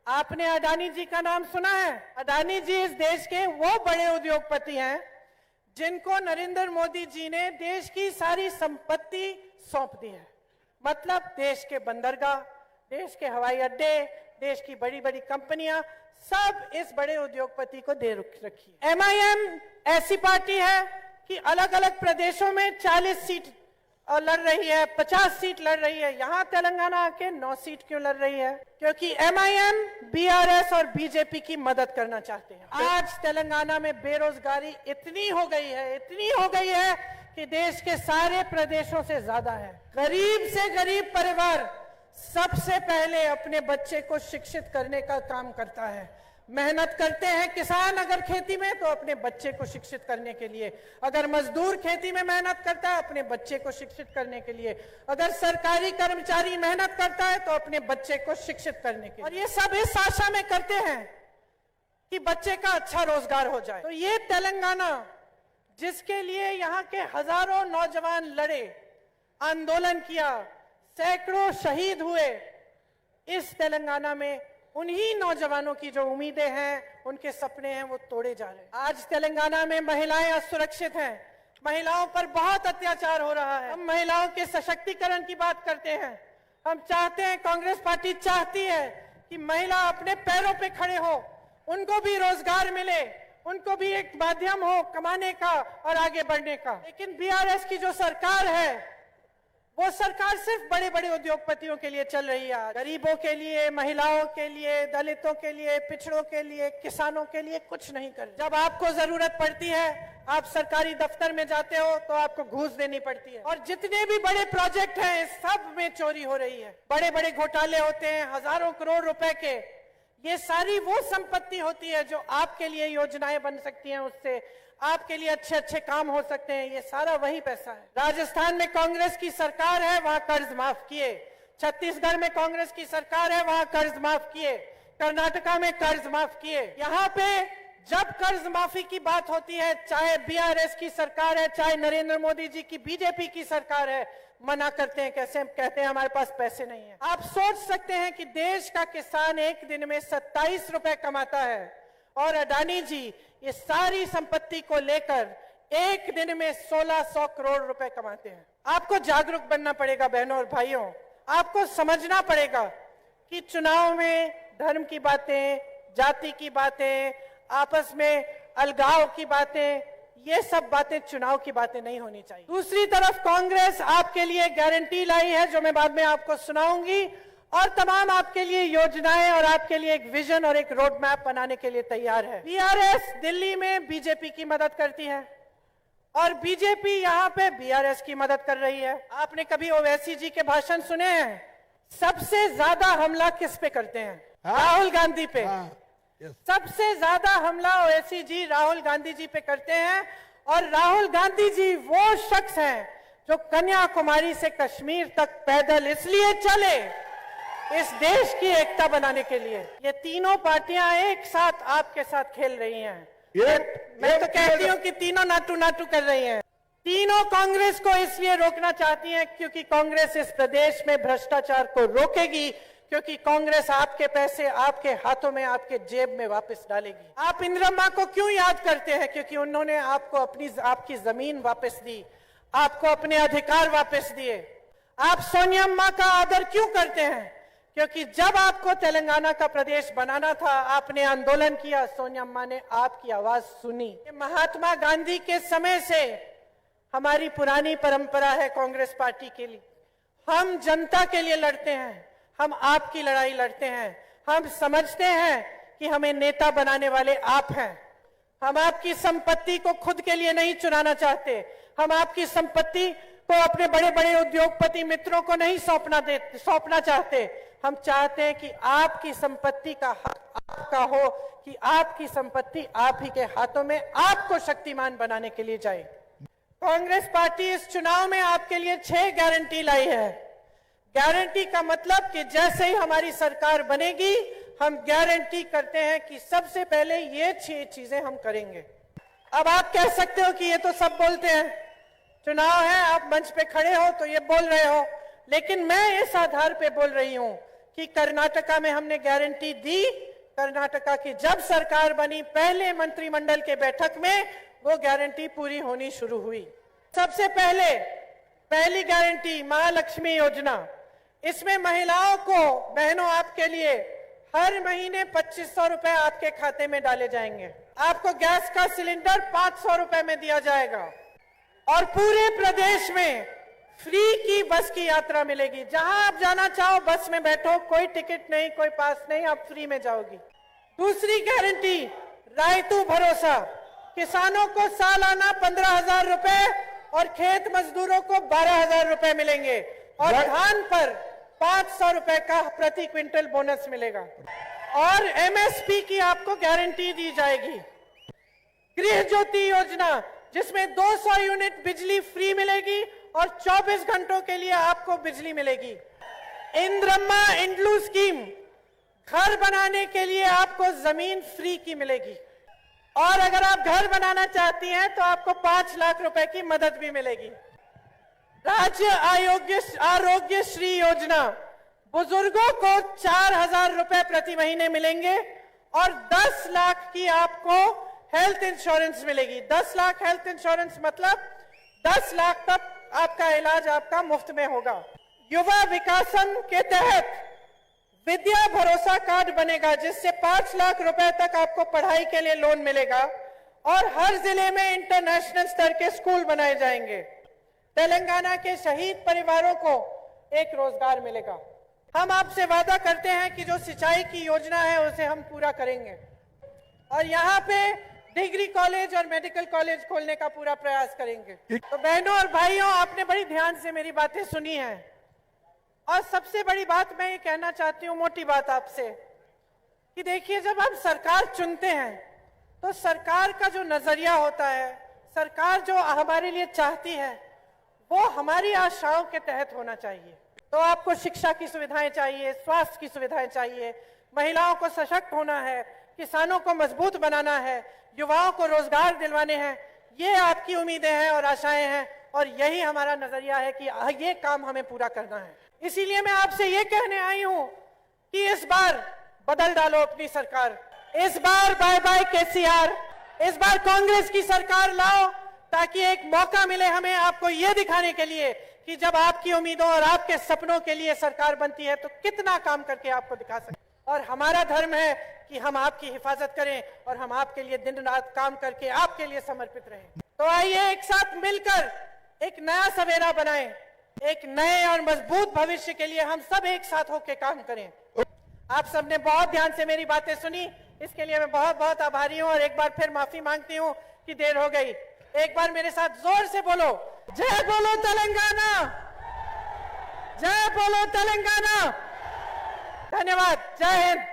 आपने अडानी जी का नाम सुना है? अडानी जी इस देश के वो बड़े उद्योगपति हैं जिनको नरेंद्र मोदी जी ने देश की सारी संपत्ति सौंप दी है। मतलब देश के बंदरगाह, देश के हवाई अड्डे, देश की बड़ी बड़ी कंपनियां सब इस बड़े उद्योगपति को दे रखी है। MIM ऐसी पार्टी है कि अलग अलग प्रदेशों में 40 सीट लड़ रही है, 50 सीट लड़ रही है। यहां तेलंगाना आके 9 सीट क्यों लड़ रही है? क्योंकि MIM BRS और BJP की मदद करना चाहते हैं। आज तेलंगाना में बेरोजगारी इतनी हो गई है कि देश के सारे प्रदेशों से ज्यादा है। गरीब से गरीब परिवार सबसे पहले अपने बच्चे को शिक्षित करने का काम करता है। मेहनत करते हैं किसान अगर खेती में तो अपने बच्चे को शिक्षित करने के लिए, अगर मजदूर खेती में मेहनत करता है अपने बच्चे को शिक्षित करने के लिए, अगर सरकारी कर्मचारी मेहनत करता है तो अपने बच्चे को शिक्षित करने के लिए। और ये सब इस आशा में करते हैं कि बच्चे का अच्छा रोजगार हो जाए। तो ये तेलंगाना जिसके लिए यहाँ के हजारों नौजवान लड़े, आंदोलन किया, सैकड़ों शहीद हुए, इस तेलंगाना में उन्हीं नौजवानों की जो उम्मीदें हैं, उनके सपने हैं, वो तोड़े जा रहे हैं। आज तेलंगाना में महिलाएं असुरक्षित हैं, महिलाओं पर बहुत अत्याचार हो रहा है। हम महिलाओं के सशक्तिकरण की बात करते हैं। हम चाहते हैं, कांग्रेस पार्टी चाहती है कि महिला अपने पैरों पे खड़े हो, उनको भी रोजगार मिले, उनको भी एक माध्यम हो कमाने का और आगे बढ़ने का। लेकिन BRS की जो सरकार है वो सरकार सिर्फ बड़े बड़े उद्योगपतियों के लिए चल रही है। गरीबों के लिए, महिलाओं के लिए, दलितों के लिए, पिछड़ों के लिए, किसानों के लिए कुछ नहीं कर रही। जब आपको जरूरत पड़ती है, आप सरकारी दफ्तर में जाते हो तो आपको घूस देनी पड़ती है। और जितने भी बड़े प्रोजेक्ट हैं सब में चोरी हो रही है, बड़े बड़े घोटाले होते हैं, हजारों करोड़ रुपए के। ये सारी वो संपत्ति होती है जो आपके लिए योजनाएं बन सकती हैं, उससे आपके लिए अच्छे अच्छे काम हो सकते हैं। ये सारा वही पैसा है। राजस्थान में कांग्रेस की सरकार है, वहां कर्ज माफ किए। छत्तीसगढ़ में कांग्रेस की सरकार है, वहां कर्ज माफ किए। कर्नाटका में कर्ज माफ किए। यहाँ पे जब कर्ज माफी की बात होती है, चाहे BRS की सरकार है, चाहे नरेंद्र मोदी जी की BJP की सरकार है, मना करते हैं। कैसे? कहते हैं हमारे पास पैसे नहीं है। आप सोच सकते हैं कि देश का किसान एक दिन में 27 रुपए कमाता है और अडानी जी ये सारी संपत्ति को लेकर एक दिन में 1600 करोड़ रुपए कमाते हैं। आपको जागरूक बनना पड़ेगा बहनों और भाइयों। आपको समझना पड़ेगा कि चुनाव में धर्म की बातें, जाति की बातें, आपस में अलगाव की बातें, ये सब बातें चुनाव की बातें नहीं होनी चाहिए। दूसरी तरफ कांग्रेस आपके लिए गारंटी लाई है जो मैं बाद में आपको सुनाऊंगी, और तमाम आपके लिए योजनाएं और आपके लिए एक विजन और एक रोड मैप बनाने के लिए तैयार है। BRS दिल्ली में BJP की मदद करती है और BJP यहाँ पे BRS की मदद कर रही है। आपने कभी ओवैसी जी के भाषण सुने हैं? सबसे ज्यादा हमला किस पे करते हैं? राहुल गांधी पे। सबसे ज्यादा हमला ओवैसी जी राहुल गांधी जी पे करते हैं। और राहुल गांधी जी वो शख्स हैं जो कन्याकुमारी से कश्मीर तक पैदल इसलिए चले, इस देश की एकता बनाने के लिए। ये तीनों पार्टियां एक साथ आपके साथ खेल रही हैं। मैं तो कहती हूं कि तीनों नाटू नाटू कर रही हैं। तीनों कांग्रेस को इसलिए रोकना चाहती हैं क्योंकि कांग्रेस इस प्रदेश में भ्रष्टाचार को रोकेगी, क्योंकि कांग्रेस आपके पैसे आपके हाथों में, आपके जेब में वापस डालेगी। आप इंदिरा को क्यों याद करते हैं? क्योंकि उन्होंने आपको आपकी जमीन वापस दी, आपको अपने अधिकार वापस दिए। आप सोनिया अम्मा का आदर क्यों करते हैं? क्योंकि जब आपको तेलंगाना का प्रदेश बनाना था, आपने आंदोलन किया, सोनिया अम्मा ने आपकी आवाज सुनी। महात्मा गांधी के समय से हमारी पुरानी परंपरा है कांग्रेस पार्टी के लिए। हम जनता के लिए लड़ते हैं, हम आपकी लड़ाई लड़ते हैं। हम समझते हैं कि हमें नेता बनाने वाले आप हैं। हम आपकी संपत्ति को खुद के लिए नहीं चुराना चाहते। हम आपकी संपत्ति को अपने बड़े बड़े उद्योगपति मित्रों को नहीं सौंपना चाहते। हम चाहते हैं कि आपकी संपत्ति का हक आपका हो, कि आपकी संपत्ति आप ही के हाथों में आपको शक्तिमान बनाने के लिए जाए। कांग्रेस पार्टी इस चुनाव में आपके लिए 6 गारंटी लाई है। गारंटी का मतलब कि जैसे ही हमारी सरकार बनेगी, हम गारंटी करते हैं कि सबसे पहले ये 6 चीजें हम करेंगे। अब आप कह सकते हो कि ये तो सब बोलते हैं, चुनाव है, आप मंच पे खड़े हो तो ये बोल रहे हो, लेकिन मैं इस आधार पे बोल रही हूं कि कर्नाटका में हमने गारंटी दी। कर्नाटका की जब सरकार बनी पहले मंत्रिमंडल के बैठक में वो गारंटी पूरी होनी शुरू हुई। सबसे पहली गारंटी महालक्ष्मी योजना। इसमें महिलाओं को, बहनों, आपके लिए हर महीने 2500 रुपए आपके खाते में डाले जाएंगे। आपको गैस का सिलेंडर 500 रुपए में दिया जाएगा और पूरे प्रदेश में फ्री की बस की यात्रा मिलेगी। जहां आप जाना चाहो बस में बैठो, कोई टिकट नहीं, कोई पास नहीं, आप फ्री में जाओगी। दूसरी गारंटी रायतू भरोसा। किसानों को सालाना 15,000 रुपए और खेत मजदूरों को 12,000 रुपए मिलेंगे और धान पर 500 रुपए का प्रति क्विंटल बोनस मिलेगा और एमएसपी की आपको गारंटी दी जाएगी। गृह ज्योति योजना, जिसमें 200 यूनिट बिजली फ्री मिलेगी और 24 घंटों के लिए आपको बिजली मिलेगी। इंद्रम्मा इंड्लू स्कीम, घर बनाने के लिए आपको जमीन फ्री की मिलेगी और अगर आप घर बनाना चाहती हैं तो आपको 5 लाख रुपए की मदद भी मिलेगी। राज्य आरोग्य श्री योजना, बुजुर्गों को 4,000 रुपए प्रति महीने मिलेंगे और 10 लाख की आपको हेल्थ इंश्योरेंस मिलेगी। 10 लाख हेल्थ इंश्योरेंस मतलब 10 लाख तक आपका इलाज आपका मुफ्त में होगा। युवा विकासन के तहत विद्या भरोसा कार्ड बनेगा जिससे 5 लाख रुपए तक आपको पढ़ाई के लिए लोन मिलेगा और हर जिले में इंटरनेशनल स्तर के स्कूल बनाए जाएंगे। तेलंगाना के शहीद परिवारों को एक रोजगार मिलेगा। हम आपसे वादा करते हैं कि जो सिंचाई की योजना है उसे हम पूरा करेंगे और यहाँ पे डिग्री कॉलेज और मेडिकल कॉलेज खोलने का पूरा प्रयास करेंगे। तो बहनों और भाइयों, आपने बड़ी ध्यान से मेरी बातें सुनी हैं और सबसे बड़ी बात मैं ये कहना चाहती हूँ, मोटी बात आपसे, कि देखिए जब हम सरकार चुनते हैं तो सरकार का जो नजरिया होता है, सरकार जो हमारे लिए चाहती है वो हमारी आशाओं के तहत होना चाहिए। तो आपको शिक्षा की सुविधाएं चाहिए, स्वास्थ्य की सुविधाएं चाहिए, महिलाओं को सशक्त होना है, किसानों को मजबूत बनाना है, युवाओं को रोजगार दिलवाने हैं। ये आपकी उम्मीदें हैं और आशाएं हैं और यही हमारा नजरिया है कि ये काम हमें पूरा करना है। इसीलिए मैं आपसे ये कहने आई हूं कि इस बार बदल डालो अपनी सरकार। इस बार बाय बाय केसीआर, इस बार कांग्रेस की सरकार लाओ ताकि एक मौका मिले हमें आपको ये दिखाने के लिए कि जब आपकी उम्मीदों और आपके सपनों के लिए सरकार बनती है तो कितना काम करके आपको दिखा सकते। और हमारा धर्म है कि हम आपकी हिफाजत करें और हम आपके लिए दिन रात काम करके आपके लिए समर्पित रहें। तो आइए एक साथ मिलकर एक नया सवेरा बनाएं, एक नए और मजबूत भविष्य के लिए हम सब एक साथ होकर काम करें। आप सबने बहुत ध्यान से मेरी बातें सुनी, इसके लिए मैं बहुत बहुत आभारी हूं और एक बार फिर माफी मांगती हूं कि देर हो गई। एक बार मेरे साथ जोर से बोलो, जय बोलो तेलंगाना, जय बोलो तेलंगाना। धन्यवाद, जय हिंद।